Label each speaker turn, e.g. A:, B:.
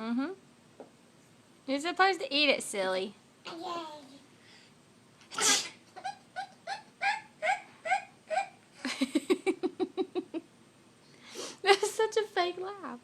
A: Mm-hmm. You're supposed to eat it, silly. That's such a fake laugh.